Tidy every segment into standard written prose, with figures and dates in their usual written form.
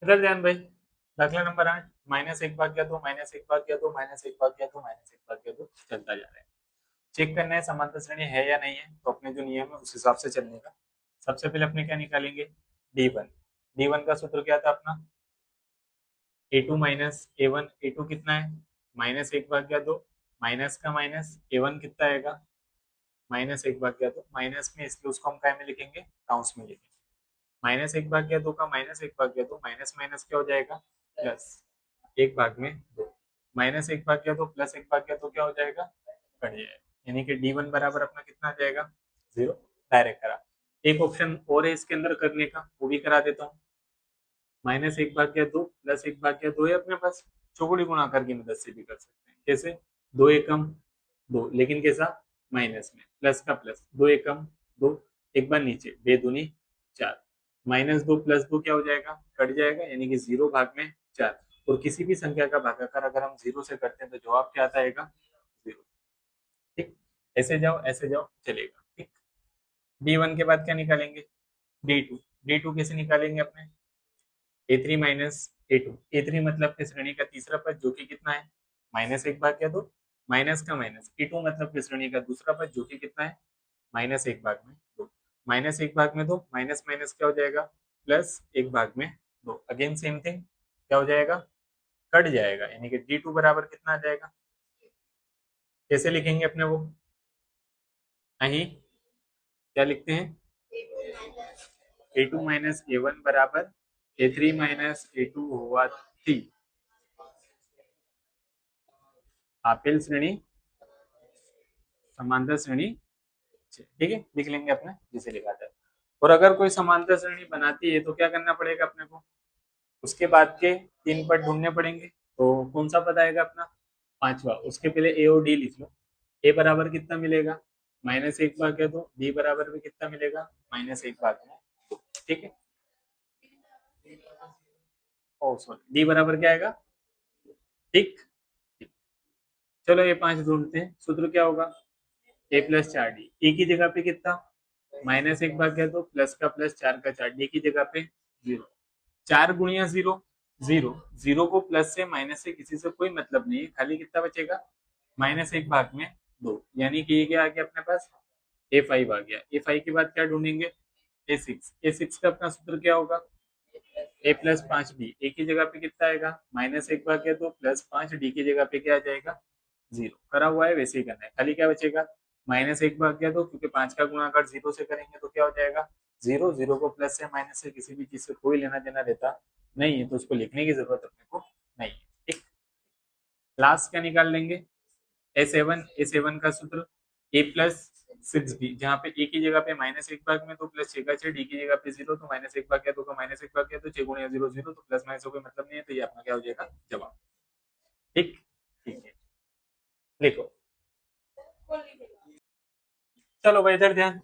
इधर ध्यान भाई। दाखला नंबर 8, -1/2 -1/2 -1/2 -1/2 चलता जा रहा है। चेक करना है समांतर श्रेणी है या नहीं है, तो अपने जो नियम है उस हिसाब से चलने का। सबसे पहले अपने क्या निकालेंगे, D1। D1 का सूत्र क्या था अपना, A2 माइनस A1। A2 कितना है, -1/2, माइनस का माइनस A1 कितना आएगा, -1/2। माइनस में इसलिए उसको हम क्या में लिखेंगे, काउंस में लिखेंगे। -1/2 का -1/2, माइनस माइनस क्या हो जाएगा, प्लस 1/2। -1/2 प्लस 1/2 क्या हो जाएगा, कट जाएगा। यानी कि D1 बराबर अपना कितना आ जाएगा, 0। डायरेक्ट करा। एक ऑप्शन और है इसके अंदर करने का, वो भी करा देता हूँ। -1/2 प्लस 1/2 है अपने पास, चौगुड़ी गुणाकार की मदद से भी कर सकते हैं। कैसे, 2 एकम 2, लेकिन कैसा, माइनस में, प्लस का प्लस, 2 एकम 2, एक बार नीचे, 2 दूनी 4, -2 प्लस 2 क्या हो जाएगा, कट जाएगा, यानी कि 0/4। और किसी भी संख्या का भागाकार अगर हम 0 से करते हैं तो जवाब क्या आता है, 0। ठीक, ऐसे जाओ चलेगा। ठीक, D1 के बाद क्या निकालेंगे, D2। D2 कैसे निकालेंगे अपने, A3 माइनस A2। A3 मतलब कि श्रेणी का तीसरा पद जो कि कितना है, -1/2, माइनस का माइनस A2 मतलब कि श्रेणी का दूसरा पद जो कि कितना है, -1/2। -1/2, माइनस माइनस क्या हो जाएगा, +1/2। अगेन सेम थिंग, क्या हो जाएगा, कट जाएगा, यानी कि D2 बराबर कितना आ जाएगा। कैसे लिखेंगे अपने वो, अही क्या लिखते हैं, A2 माइनस A1 बराबर A3 माइनस A2 हुआ 3। आपेल श्रेणी, समांतर श्रेणी, ठीक है, लिख लेंगे अपने जिसे लिखा था। और अगर कोई समांतर श्रेणी बनाती है तो क्या करना पड़ेगा अपने को, उसके बाद के 3 पद ढूंढने पड़ेंगे। तो कौन सा पद आएगा अपना, पांचवा। उसके पहले ए और डी लिख लो। ए बराबर कितना मिलेगा, -1/2। डी बराबर भी कितना मिलेगा, -1/2। ठीक है, ओ सॉरी, डी बराबर क्या आएगा, ठीक। चलो ये 5 ढूंढते हैं। सूत्र क्या होगा, A+4D। ए की जगह पे कितना, -1/2 प्लस का प्लस 4 का 4, डी की जगह पे 0। 4 गुणिया 0, 0। 0 को प्लस से माइनस से किसी से कोई मतलब नहीं है, खाली कितना बचेगा, -1/2। यानी कि ये क्या आ गया अपने पास, A5 आ गया। A5 के बाद क्या ढूंढेंगे, A6। A6 का अपना सूत्र क्या होगा, A+5D। ए की जगह पे कितना आएगा, -1/2 प्लस 5, डी की जगह पे क्या आ जाएगा, 0। करा हुआ है वैसे ही करना है, खाली क्या बचेगा, -1/2, क्योंकि 5 का गुणाकार 0 से करेंगे तो क्या हो जाएगा, 0। 0 को प्लस से माइनस से किसी भी चीज से कोई लेना देना रहता नहीं है, तो उसको लिखने की जरूरत अपने को नहीं है। ठीक, लास्ट क्या निकाल लेंगे, A7। A7 का सूत्र A+6B, जहाँ पे ए की जगह पे -1/2 प्लस 6 डी की जगह पे 0, तो -1/2 का -1/2, 6 गुणिया 0 0, तो प्लस माइनस कोई मतलब नहीं है, तो ये अपना क्या हो जाएगा, जवाब। ठीक, ठीक है, लिखो। चलो भाई इधर ध्यान,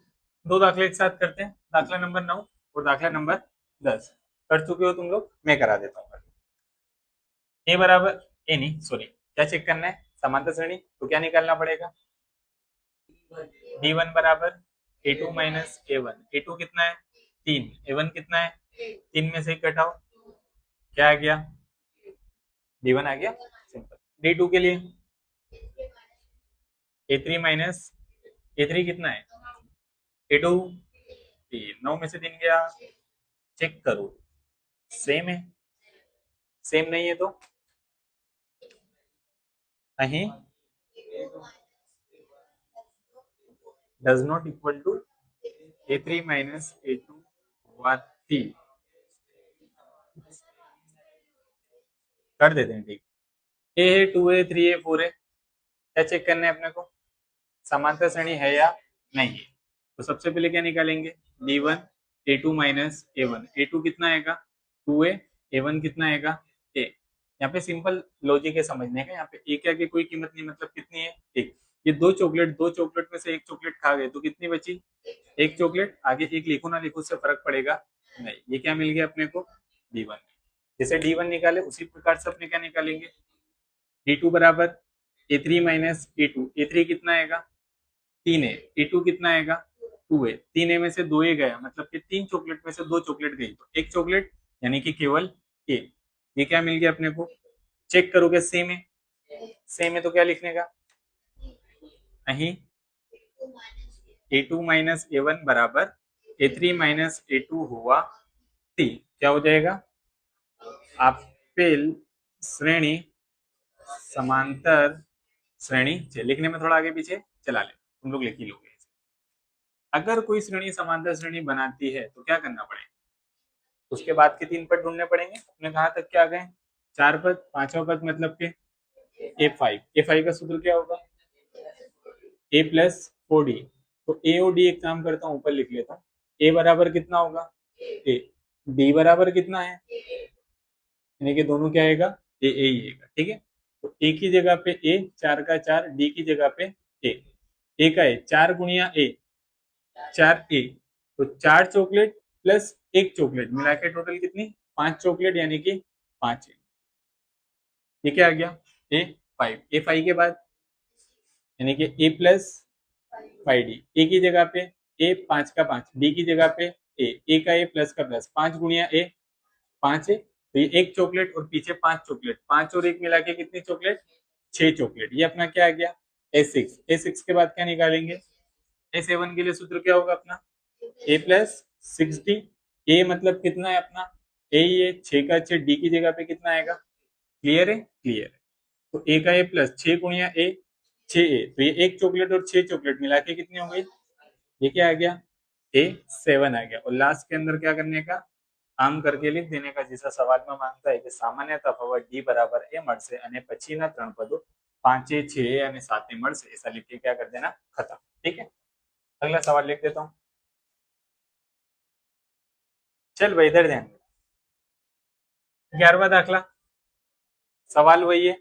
दो दाखले एक साथ करते हैं। दाखला नंबर 9 और दाखला नंबर 10 कर चुके हो तुम लोग, मैं करा देता हूँ। ए बराबर, ए नहीं सॉरी, क्या चेक करना है, समांतर श्रेणी, तो क्या निकालना पड़ेगा, D1 बराबर A2 माइनस A1। A2 कितना है, 3। A1 कितना है, 3 में से एक घटाओ, क्या आ गया, D1 आ गया। सिंपल। D2 के लिए A3 माइनस A3 कितना है, A2 3। 9 में से 3 गया, चेक करो, सेम है, सेम नहीं है तो नहीं, does not equal to A3 minus A2 हुआ 3। कर देते हैं, ठीक। ए है, 2 है, 3 है, 4 है, क्या चेक करना है अपने को, समांतर श्रेणी है या नहीं है। तो सबसे पहले क्या निकालेंगे, D1 A2 minus A1। A2 कितना आएगा, 2 है, A1 कितना आएगा, ए। यहाँ पे सिंपल लॉजिक है समझने का, यहाँ पे ए के आगे कोई कीमत नहीं, मतलब कितनी है, एक। ये दो चॉकलेट में से एक चॉकलेट खा गए तो कितनी बची, एक चॉकलेट। आगे एक लिखो ना लिखो उससे फर्क पड़ेगा नहीं। ये क्या मिल गया अपने को, D1। जैसे D1 निकाले उसी प्रकार से अपने क्या निकालेंगे, D2 बराबर A3 माइनस A2। A3 कितना आएगा, 3 है, A2 कितना आएगा, 2 है। 3 ए में से 2 ए गया, मतलब कि 3 चॉकलेट में से 2 चॉकलेट गई, तो एक चॉकलेट, यानी कि केवल ये क्या मिल गया अपने को, चेक करोगे सेम है, सेम है तो क्या लिखने का, અહીં a2 माइनस a1 बराबर a3 माइनस a2 हुआ t, क्या हो जाएगा, आपेल श्रेणी समांतर श्रेणी छे, लिखने में थोड़ा आगे पीछे चला ले, तुम लोग लिख ही लोगे। अगर कोई श्रेणी समांतर श्रेणी बनाती है तो क्या करना पड़ेगा, उसके बाद के तीन पद ढूंढने पड़ेंगे। अपने कहाँ तक क्या आ गए, चार पद, पांचवा पद मतलब के ए फाइव का सूत्र क्या होगा, ए प्लस 4d, तो ए और डी एक काम करता हूँ ऊपर लिख लेता हूँ, ए बराबर कितना होगा ए, डी बराबर कितना है, यानी कि दोनों क्या आएगा ए ही आएगा, ठीक है। तो ए की जगह पे ए, चार का चार, डी की जगह पे ए का ए, चार गुणिया ए, चार ए, तो चार चॉकलेट प्लस एक चॉकलेट मिला के टोटल कितनी, पांच चॉकलेट, यानी कि पांच ए, ये क्या आ गया ए फाइव के बाद, यानी कि ए प्लस 5d, ए की जगह पे ए, पांच का पांच, डी की जगह पे ए का ए प्लस का प्लस, पांच गुणिया ए, पांच है, तो ये एक चॉकलेट और पीछे पांच चॉकलेट, पांच और एक मिला के कितनी चॉकलेट, छह चॉकलेट, ये अपना क्या आ गया ए सिक्स के बाद क्या निकालेंगे, ए7 के लिए सूत्र क्या होगा अपना, ए प्लस 6d, ए मतलब कितना है अपना ए, ये छह का छह, डी की जगह पे कितना आएगा, क्लियर है, क्लियर है। तो ए का ए प्लस छह गुणिया ए, छह ए, तो ये एक चॉकलेट और छह चॉकलेट मिला के कितनी हो गई, ये क्या आ गया ए7 आ गया। और लास्ट के अंदर क्या करने का, આમ करके लिख देने का, जैसा सवाल में मांगता है कि सामान्य तफावत डी बराबर ए મળશે અને પછીના ત્રણ પદો 5 6 અને 7 મળશે, ऐसा लिख के क्या कर देना, खत्म, ठीक है। अगला सवाल लिख देता हूँ, चल भाई इधर ध्यान, 11वां दाखला, सवाल वही है,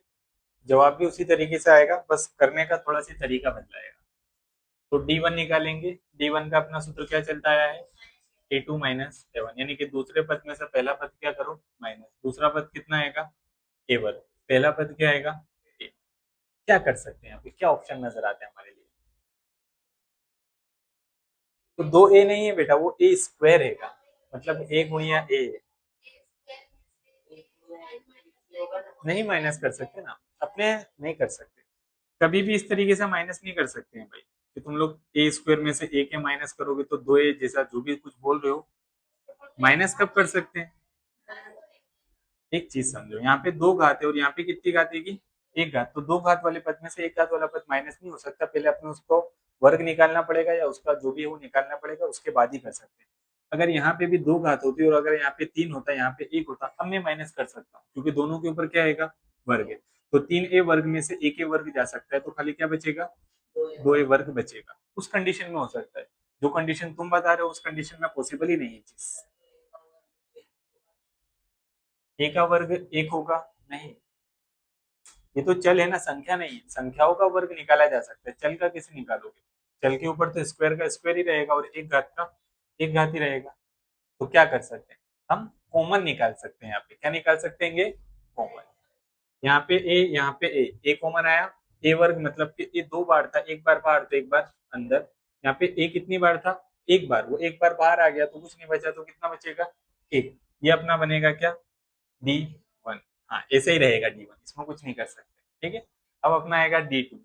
जवाब भी उसी तरीके से आएगा, बस करने का थोड़ा सा तरीका बदलाएगा। तो D1 निकालेंगे, D1 का अपना सूत्र क्या चलता आया है, a2 माइनस a1, यानी कि दूसरे पद में से पहला पद क्या करो माइनस, दूसरा पद कितना आएगा a1, पहला पद क्या आएगा a। क्या कर सकते हैं यहाँ पे, क्या ऑप्शन नजर आते हैं हमारे लिए, तो दो ए नहीं है बेटा, वो ए स्क्वायर है, मतलब ए गुणिया ए, नहीं माइनस कर सकते ना, अपने नहीं कर सकते, कभी भी इस तरीके से माइनस नहीं कर सकते हैं भाई, कि तुम लोग ए स्क्वायर में से ए के माइनस करोगे तो दो ए जैसा जो भी कुछ बोल रहे हो, माइनस कब कर सकते हैं, एक चीज समझो, यहाँ पे दो घात है और यहाँ पे कितनी घात है, एक घात, तो दो घात वाले पद में से एक घात वाला पद माइनस नहीं हो सकता, पहले अपने उसको वर्ग निकालना पड़ेगा या उसका जो भी है वो निकालना पड़ेगा, उसके बाद ही कर सकते हैं। अगर यहाँ पे भी दो घात होती और अगर यहाँ पे तीन होता, यहाँ पे एक होता, अब मैं माइनस कर सकता हूँ क्योंकि दोनों के ऊपर क्या आएगा, वर्ग है, तो तीन ए वर्ग में से एक ए वर्ग जा सकता है, तो खाली क्या बचेगा, दो ए वर्ग बचेगा, उस कंडीशन में हो सकता है, जो कंडीशन तुम बता रहे हो उस कंडीशन में पॉसिबल ही नहीं है चीज, ए का वर्ग एक होगा, नहीं, ये तो चल है ना, संख्या नहीं है, संख्याओं का वर्ग निकाला जा सकता है, चल का कैसे निकालोगे, चल के ऊपर तो स्क्वायर का स्क्वायर ही रहेगा और एक घात का एक घात ही रहेगा, तो क्या कर सकते हैं, हम कॉमन निकाल सकते हैं, यहाँ पे क्या निकाल सकते हैं, कॉमन, यहाँ पे ए, यहाँ पे ए कॉमन आया, ए वर्ग मतलब कि ये दो बार था, एक बार बाहर तो एक बार अंदर, यहाँ पे ए कितनी बार था, एक बार, वो एक बार बाहर आ गया तो कुछ नहीं बचा, तो कितना बचेगा एक, ये अपना बनेगा क्या D1, हाँ ऐसे ही रहेगा D1, इसमें कुछ नहीं कर सकते, ठीक है। अब अपना आएगा D2,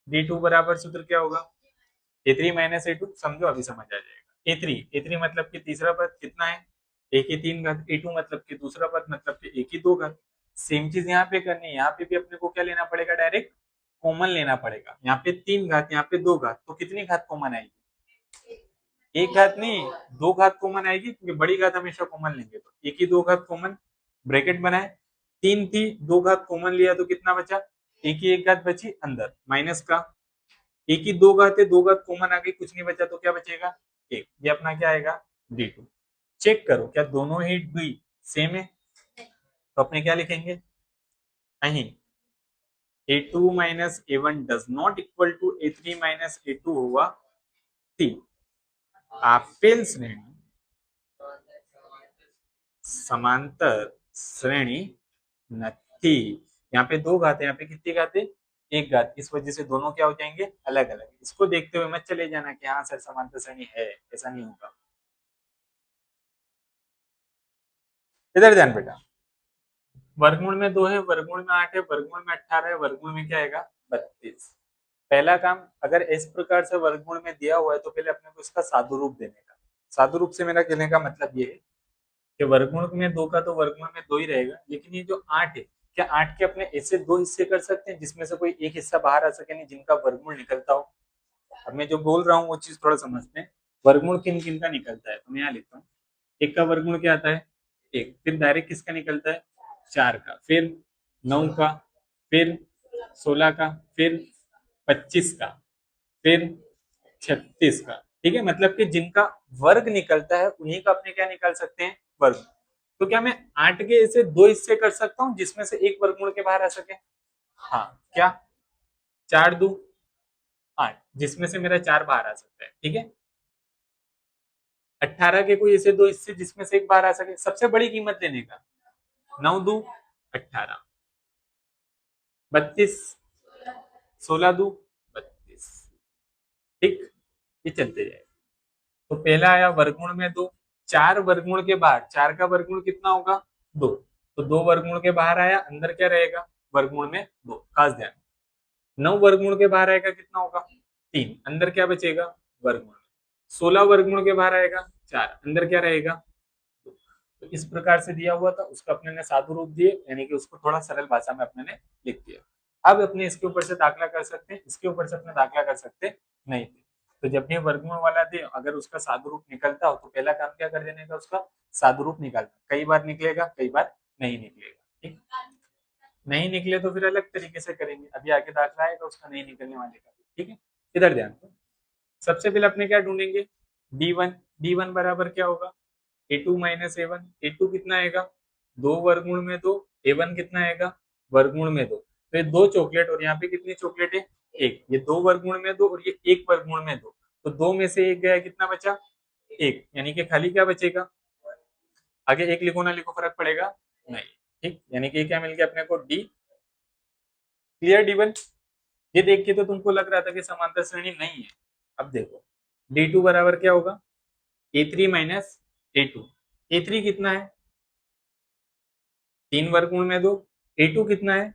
D2 बराबर सूत्र क्या होगा, A3 माइनस A2, समझो अभी समझ आ जाएगा, A3 मतलब कि तीसरा पद कितना है, ए की तीन घात, A2 मतलब कि दूसरा पद मतलब कि ए की दो घात, सेम चीज यहाँ पे करनी है, यहाँ पे भी अपने को क्या लेना पड़ेगा, डायरेक्ट कॉमन लेना पड़ेगा, यहाँ पे तीन घात यहाँ पे दो घात, तो कितनी घात कॉमन आएगी, एक घात नहीं, दो घात कॉमन आएगी, क्योंकि बड़ी घात हमेशा कॉमन लेंगे, तो एक ही दो घात कॉमन, ब्रैकेट बनाए, तीन थी दो घात कॉमन लिया तो कितना बचा, एक ही एक घात बची अंदर माइनस का, एक ही दो घात है, दो घात कॉमन आ गई, कुछ नहीं बचा, तो क्या बचेगा एक, ये अपना क्या आएगा D2। चेक करो क्या दोनों ही डी सेम है, तो अपने क्या लिखेंगे, नहीं, A2 minus A1 does not equal to A3 minus A2 हुआ T, આપેલ શ્રેણી समांतर श्रेणी नहीं, यहाँ पे दो घात है, यहाँ पे कितनी घात है, एक घात, इस वजह से दोनों क्या हो जाएंगे अलग अलग, इसको देखते हुए मत चले जाना कि हाँ सर समांतर श्रेणी है, ऐसा नहीं होगा। इधर ध्यान बेटा, वर्गमूल में 2 है, वर्गमूल में 8 है, वर्गमूल में 18 है, वर्गमूल में क्या आएगा 32। पहला काम, अगर इस प्रकार से वर्गमूल में दिया हुआ है तो पहले अपने को इसका सादू रूप देने का। सादू रूप से मेरा कहने का मतलब ये है कि वर्गमूल में 2 का तो वर्गमूल में 2 ही रहेगा, लेकिन ये जो 8 है, क्या 8 के अपने ऐसे 2 हिस्से कर सकते हैं जिसमें से कोई एक हिस्सा बाहर आ सके नहीं, जिनका वर्गमूल निकलता हो। अब मैं जो बोल रहा हूँ वो चीज थोड़ा समझते हैं। वर्गमूल किन किन का निकलता है, तो मैं यहाँ लिखता हूँ। एक का वर्गमूल क्या आता है, एक। फिर डायरेक्ट किसका निकलता है, 4 का। फिर 9 का। फिर 16 का। फिर 25 का। फिर 36 का। ठीक है, मतलब कि जिनका वर्ग निकलता है उन्हीं का अपने क्या निकाल सकते हैं, वर्ग। तो क्या मैं 8 के ऐसे 2 हिस्से कर सकता हूँ जिसमें से एक वर्गमूल के बाहर आ सके। हाँ, क्या 4 2 8, जिसमें से मेरा 4 बाहर आ सकता है। ठीक है, 18 के कोई ऐसे 2 हिस्से जिसमें से एक बाहर आ सके, सबसे बड़ी कीमत लेने का। 9 2 18, 32, 16 2 32। ठीक, ये चलते जाए। तो पहला आया वर्गमूल में 2। 4 वर्गमूल के बाहर, 4 का वर्गमूल कितना होगा, 2। तो 2 वर्गमूल के बाहर आया, अंदर क्या रहेगा, वर्गमूल में 2। खास ध्यान। 9 वर्गमूल के बाहर आएगा, कितना होगा 3, अंदर क्या बचेगा, वर्गमूल। 16 वर्गमूल के बाहर आएगा 4, अंदर क्या रहेगा। तो इस प्रकार से दिया हुआ था, उसका अपने ने साधु रूप दिए, यानी कि उसको थोड़ा सरल भाषा में अपने ने लिख दिया। अब अपने इसके ऊपर से दाखला कर सकते हैं, इसके ऊपर से अपने दाखला कर सकते नहीं थे। तो जब भी वर्गमूल वाला दे, अगर उसका साधु रूप निकलता हो तो पहला काम क्या कर देने का, उसका साधु रूप निकालना। कई बार निकलेगा, कई बार नहीं निकलेगा। ठीक, नहीं निकले तो फिर अलग तरीके से करेंगे, अभी आगे दाखला आएगा उसका नहीं निकलने वाले का। ठीक है, इधर ध्यान दो। सबसे पहले अपने क्या ढूंढेंगे, d1। d1 बराबर क्या होगा, a2 माइनस a1। a2 कितना आएगा, 2 वर्गमूल में 2। a1 कितना आएगा, वर्गमूल में 2। तो ये 2 चॉकलेट, और यहाँ पे कितनी चॉकलेट है, एक। ये 2 वर्गमूल में 2 और ये 1 वर्गमूल में 2। तो 2 में से 1 गया, कितना बचा, 1। यानी कि खाली क्या बचेगा, आगे 1 लिखो ना लिखो फर्क पड़ेगा नहीं। ठीक, यानी कि क्या मिल गया अपने को, डी। Clear, d1। ये देख के तो तुमको लग रहा था कि समांतर श्रेणी नहीं है। अब देखो, d2 बराबर क्या होगा, a3 माइनस a2। a3 कितना है, 3 वर्गमूल में 2। a2 कितना है,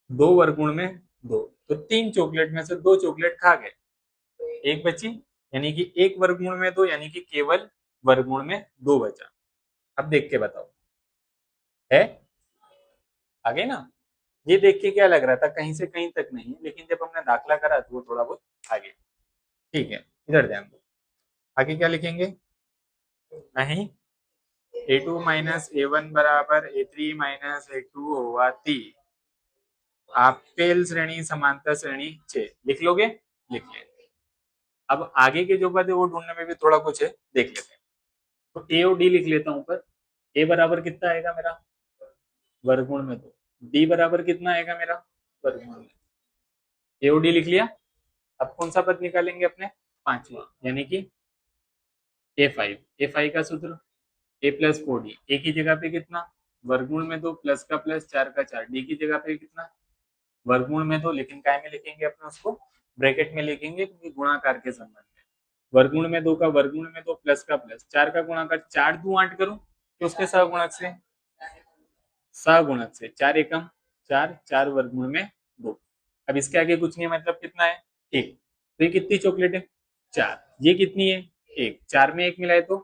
2 वर्गमूल में 2। तो 3 चॉकलेट में से 2 चॉकलेट खा गए, एक बची। यानी कि 1 वर्गमूल में 2, यानी कि केवल वर्गमूल में 2 बचा। अब देख के बताओ, है आगे ना। ये देख के क्या लग रहा था, कहीं से कहीं तक नहीं है, लेकिन जब हमने दाखला करा तो वो थोड़ा बहुत आगे। ठीक है, इधर ध्यान दो। आगे क्या लिखेंगे, नहीं, a2 माइनस a1 बराबर a3 माइनस a2 होगा 3। आपेल श्रेणी समांतर श्रेणी 6। लिख लोगे, लिख ले। अब आगे के जो पद है वो ढूंढने में भी थोड़ा कुछ है, देख लेते हैं। तो ए और डी लिख लेता हूं ऊपर। ए बराबर कितना आएगा मेरा, वर्गमूल में 2। डी बराबर कितना आएगा मेरा, वर्गमूल में। ए और डी लिख लिया। अब कौन सा पद निकालेंगे अपने, पांचवा, यानी कि a5। a5 का सूत्र a प्लस 4d। ए की जगह पे कितना, वर्गमूल में 2, प्लस का प्लस, 4 का 4। डी की जगह पे कितना, वर्गमूल में 2, लेकिन काय में लिखेंगे अपने उसको, ब्रैकेट में लिखेंगे, क्योंकि गुणाकार के संबंध में। वर्गमूल में 2 का वर्गमूल में 2, प्लस का प्लस, 4 का गुणाकार, 4 2 8 करूं तो उसके सहगुणक से, सहगुणक से 4 एकम 4, 4 वर्गमूल में 2। अब इसके आगे कुछ नहीं, मतलब कितना है, 1। तो ये कितनी चॉकलेट है, 4। ये कितनी है, 1। 4 में 1 मिलाए तो,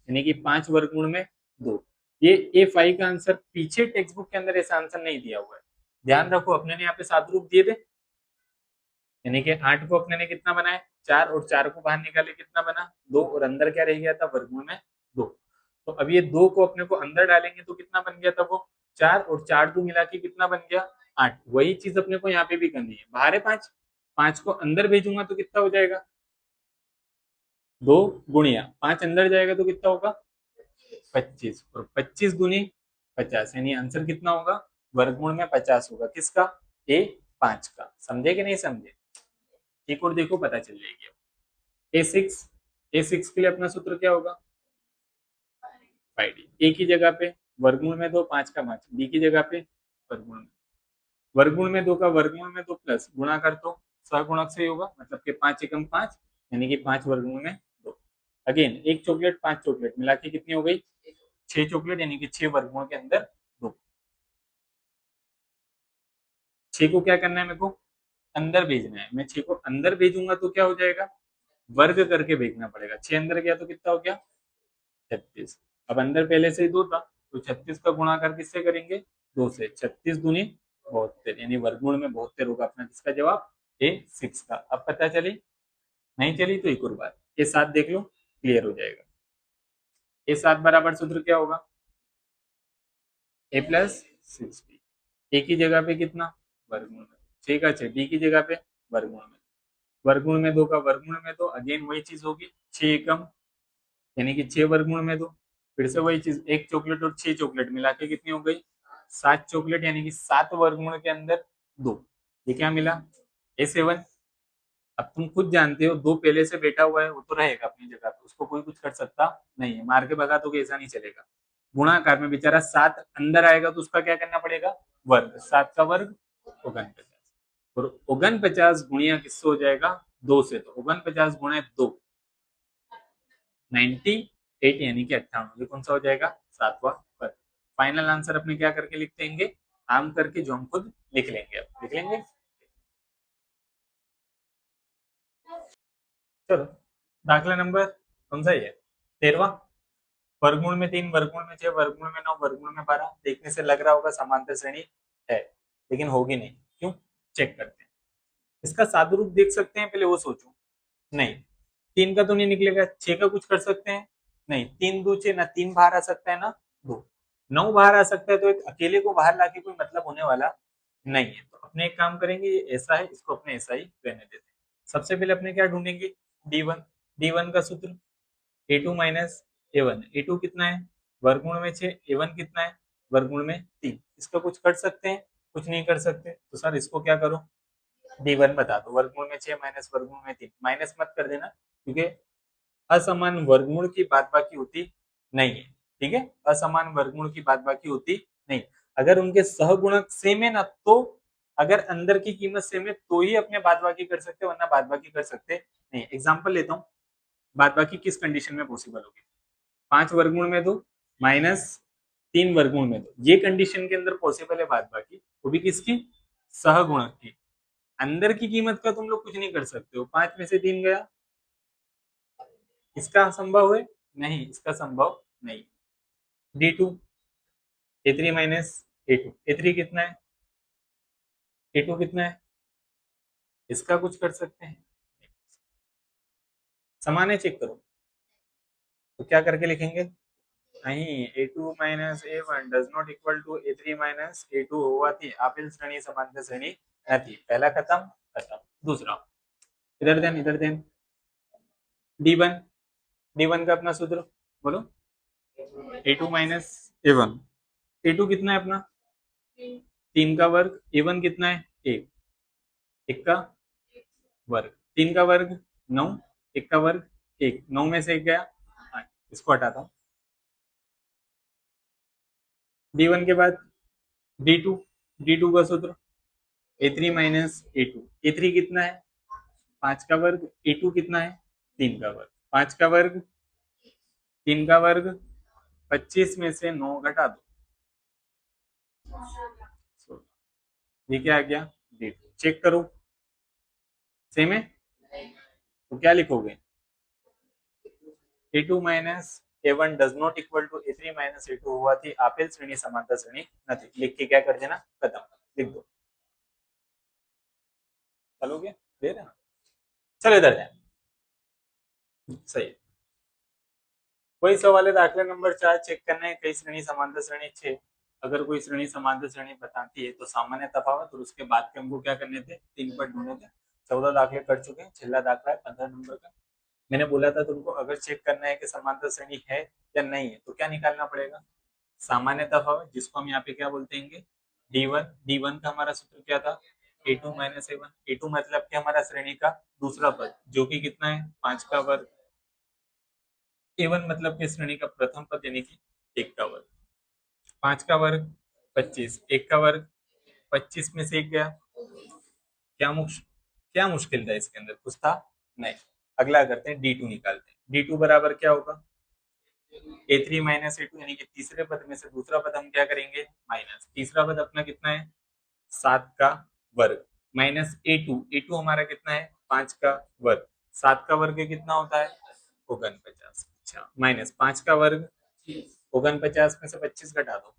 यानी कि 5 वर्गमूल में 2। ये A5 का आंसर पीछे टेक्स्ट बुक के अंदर ऐसा आंसर नहीं दिया हुआ है। ध्यान रखो, अपने ने यहाँ पे सात रूप दिए थे, यानी कि 8 को अपने ने कितना बनाया, 4, और 4 को बाहर निकाले कितना बना, 2, और अंदर क्या रह गया था, वर्गमूल में 2। तो अब ये 2 को अपने को अंदर डालेंगे तो कितना बन गया था वो, 4, और 4 2 मिला के कितना बन गया, 8। वही चीज अपने को यहाँ पे भी करनी है। बाहर है 5, 5 को अंदर भेजूंगा तो कितना हो जाएगा, 2 गुणिया 5 अंदर जाएगा तो कितना होगा, 25, और 25 दूनी 50, यानी आंसर कितना होगा, वर्गमूल में 50 होगा। किसका, A5 का। समझे कि नहीं समझे, एक और देखो पता चल जाएगी। A6, A6 के लिए अपना सूत्र क्या होगा, 5D। ए की जगह पे वर्गमूल में 2, 5 का 5। बी की जगह पे वर्गमूल में, वर्गमूल में 2 का वर्गमूल में 2 प्लस गुणाकार तो सहगुणक से ही होगा, मतलब कि 5 एकम 5, यानी कि 5 वर्गमूल में 2। अगेन एक चॉकलेट 5 चॉकलेट मिला के कितनी हो गई, 6 चॉकलेट, यानी कि 6 वर्गमूल के अंदर 2। 6 को क्या करना है मेरे को, अंदर भेजना है। मैं 6 को अंदर भेजूंगा तो क्या हो जाएगा, वर्ग करके भेजना पड़ेगा। 6 अंदर गया तो कितना हो गया, 36। अब अंदर पहले से ही 2 था, तो 36 का गुणाकार किससे करेंगे, 2 से। 36 दूनी 72, यानी वर्गमूल में 72 होगा अपना किसका जवाब, ए 6 का। अब पता चली, नहीं चली तो एक और बात, ये 7 देख लो, क्लियर हो जाएगा। ये 7 बराबर सूत्र क्या होगा, ए प्लस 6b। ए की जगह पे कितना, वर्गमूल में 6 का 6, बी की जगह पे वर्गमूल में, वर्गमूल में 2 का वर्गमूल में 2, अगेन वही चीज होगी, 6 एकम यानी कि 6 वर्गमूल में 2। फिर से वही चीज, एक चॉकलेट और 6 चॉकलेट मिला के कितनी हो गई, 7 चॉकलेट, यानी कि 7 वर्गमूल के अंदर 2। ये क्या मिला, A7। अब तुम खुद जानते हो, 2 पहले से बैठा हुआ है, वो तो रहेगा अपनी जगह पे, उसको कोई कुछ कर सकता नहीं है, मार के भगा तो ऐसा नहीं चलेगा। गुणाकार में बेचारा 7 अंदर आएगा तो उसका क्या करना पड़ेगा, वर्ग। 7 का वर्ग 49, और 49 गुणिया किससे हो जाएगा, 2 से। तो 49 गुणे 2 98, यानी कि 98। ये कौन सा हो जाएगा, 7वां वर्ग। फाइनल आंसर अपने क्या करके लिख देंगे, आम करके, जो हम खुद लिख लेंगे। अब लिख लेंगे, चलो दाखला नंबर कौन सा ही है, 13वां। वर्गमूल में 3, वर्गमूल में 6, वर्गमूल में 9, वर्गमूल में 12। देखने से लग रहा होगा समांतर श्रेणी है, लेकिन होगी नहीं। क्यों, चेक करते हैं। इसका सादुरूप देख सकते हैं, पहले वो सोचो। नहीं, 3 का तो नहीं निकलेगा। 6 का कुछ कर सकते हैं, नहीं। 3 दो 6, ना 3 बाहर आ सकता है ना 2। 9 बाहर आ सकता है, तो एक अकेले को बाहर लाके कोई मतलब होने वाला नहीं है। तो अपने एक काम करेंगे, ये ऐसा है, इसको अपने ऐसा ही रहने देते हैं। सबसे पहले अपने क्या ढूंढेंगे, D1। D1 का सूत्र A2 माइनस A1। A2 कितना है, वर्गमूल में 6। A1 कितना है, वर्गमूल में 3। इसका कुछ कर सकते हैं, कुछ नहीं कर सकते, तो सर इसको क्या करो, D1 बता दो। वर्गमूल में 6 माइनस वर्गमूल में 3, माइनस मत कर देना, क्योंकि असमान वर्गमूल की बात बाकी होती नहीं है। ठीक है, असमान वर्गमूल की बात बाकी होती नहीं। अगर उनके सहगुणक सेम है ना, तो अगर अंदर की कीमत सेम है तो ही अपने बात बाकी कर सकते, वरना बात बाकी कर सकते नहीं। एग्जाम्पल लेता हूँ, बात बाकी किस कंडीशन में पॉसिबल होगी, 5 वर्गमूल में 2 माइनस 3 वर्गमूल में 2, ये कंडीशन के अंदर पॉसिबल है बात बाकी, वो भी किसकी, सहगुणक की। अंदर की कीमत का तुम लोग कुछ नहीं कर सकते हो, 5 में से 3 गया, इसका संभव है नहीं, इसका संभव नहीं। D2 A3 minus A2, A3 कितना है, A2 कितना है, इसका कुछ कर सकते हैं, समान है, चेक करो। तो क्या करके लिखेंगे, नहीं, A2 minus A1 does not equal to A3 minus A2 होवाથી આપેલ શ્રેણી સમાંતર શ્રેણી નથી। पहला खत्म, खत्म। दूसरा, इधर देन, इधर देन। D1, D1 का अपना सूत्र बोलो, A2 माइनस A1। A2 कितना है अपना, 3 का वर्ग। A1 कितना है, 1, 1 का वर्ग। 3 का वर्ग 9, 1 का वर्ग 1, 9 में से 1 गया 8, इसको हटाता हूँ। D1 के बाद D2, D2 का सूत्र A3 माइनस A2। A3 कितना है, 5 का वर्ग। A2 कितना है, 3 का वर्ग। 5 का वर्ग, 3 का वर्ग, 25 में से 9 घटा दो, ये क्या आ गया, D2। चेक करो, सेम है, तो क्या लिखोगे, A2 minus A1 does not equal to A3 minus A2 હોવાથી આપેલ શ્રેણી સમાંતર શ્રેણી નથી। लिख के क्या कर देना, खत्म, लिख दो। चलोगे, क्लियर है ना। चलो इधर जाए, सही है। वही सवाल है, दाखला नंबर 4 चेक करना है, कई श्रेणी समांतर श्रेणी 6। अगर कोई श्रेणी समांतर श्रेणी बताती है तो सामान्य तफावत, और उसके बाद के हमको क्या करने थे, 3 पद ढूंढने थे। 14 दाखले कर चुके हैं, छेल्ला दाखला है 15 नंबर का। मैंने बोला था तुमको, अगर चेक करना है कि समांतर श्रेणी है या नहीं है, तो क्या निकालना पड़ेगा, सामान्य तफावत, जिसको हम यहाँ पे क्या बोलते हैं, D1। D1 का हमारा सूत्र क्या था, A2 माइनस A1। A2 मतलब कि हमारा श्रेणी का दूसरा पद, जो कि कितना है, 5 का वर्ग। A1 मतलब कि श्रेणी का प्रथम पद, यानी कि 1 का वर्ग। 5 का वर्ग 25, 1 का वर्ग 25 में से 1 गया। क्या मुश्किल था इसके अंदर, कुछ था नहीं। अगला करते हैं, D2 निकालते हैं। D2 बराबर क्या होगा, A3 माइनस A2, यानी कि तीसरे पद में से दूसरा पद हम क्या करेंगे, माइनस। तीसरा पद अपना कितना है, 7 का वर्ग माइनस ए टू हमारा कितना है 5 का वर्ग, 7 का वर्ग कितना होता है 49। अच्छा माइनस 5 का वर्ग 49 में से 25 घटा दो,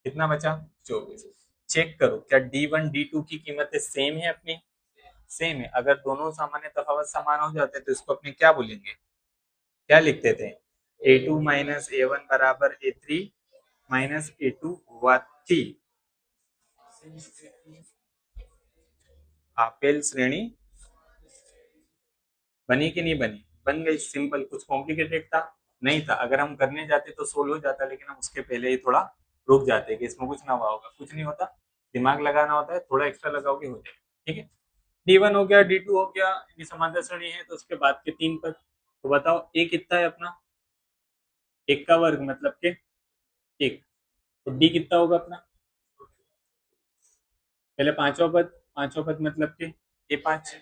कितना बचा 24। चेक करो क्या D1 D2 की कीमतें सेम है अपनी, सेम है। अगर दोनों सामान्य तफावत समान हो जाते तो इसको अपने क्या बोलेंगे, क्या लिखते थे A2 माइनस A1 बराबर A3 माइनस A2 हुआ थी। आपेल श्रेणी बनी कि नहीं बनी, बन गई। सिंपल, कुछ कॉम्प्लिकेटेड था नहीं था। अगर हम करने जाते तो सोल्व हो जाता, लेकिन हम उसके पहले ही थोड़ा रुक जाते कि इसमें कुछ ना हुआ होगा, कुछ नहीं होता। दिमाग लगाना होता है, थोड़ा एक्स्ट्रा लगाओगे हो जाएगा। ठीक है, D1 हो गया, D2 हो गया, ये समांतर श्रेणी है। तो उसके बाद के 3 पद तो बताओ ए कितना है अपना, एक का वर्ग मतलब के एक, तो डी कितना होगा अपना, पहले पांचवा पद मतलब के A5,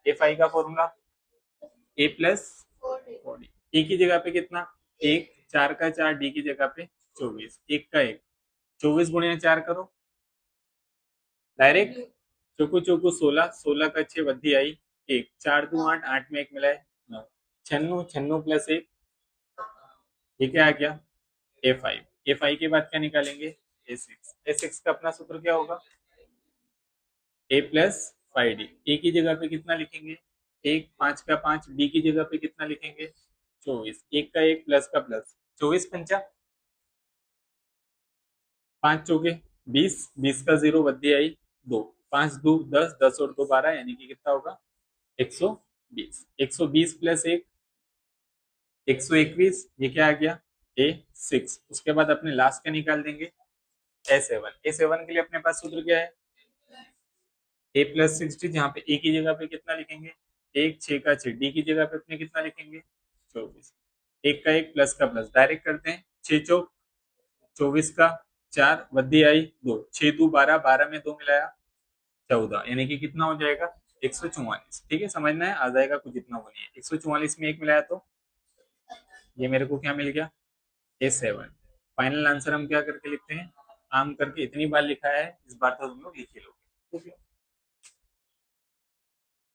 A5 का फॉर्मूला A प्लस ए की जगह पे कितना एक, 4 का 4, डी की जगह पे 24, एक का एक, 24 गुणे 4 करो डायरेक्ट, चौको चौको 16, 16 का 6 वधी आई एक, 4 2 8, 8 में एक मिला है 9, छन्नू छन्नू प्लस एक, ये क्या आ गया A5। A5 के बाद क्या निकालेंगे A6। A6 का अपना सूत्र क्या होगा A प्लस 5D। ए की जगह पे कितना लिखेंगे एक, 5 का 5, बी की जगह पे कितना लिखेंगे 24, एक का एक प्लस का प्लस, 24 पंचा 5 चौके 20, 20 का 0 वधी आई 2, 5 2 10, 10 और 2 12, यानी कि कितना होगा 120। 120 प्लस एक 121, ये क्या आ गया A6। उसके बाद अपने लास्ट का निकाल देंगे A7। A7 के लिए अपने पास सूत्र क्या है A प्लस 60, जहाँ पे ए की जगह पे कितना लिखेंगे एक, 6 का 6, डी की जगह पे अपने कितना लिखेंगे 24, एक का एक प्लस का प्लस, डायरेक्ट करते हैं 6 चौक 24 का 4 वधी आई 2, 6 2 12, 12 में 2 मिलाया 14, यानी कि कितना हो जाएगा 144। ठीक है, समझना है, आ जाएगा, कुछ इतना वो नहीं है। 144 में एक मिलाया तो ये मेरे को क्या मिल गया A7। फाइनल आंसर हम क्या करके लिखते हैं, आम करके इतनी बार लिखा है, इस बार तो तुम लोग लिख ही लोगे।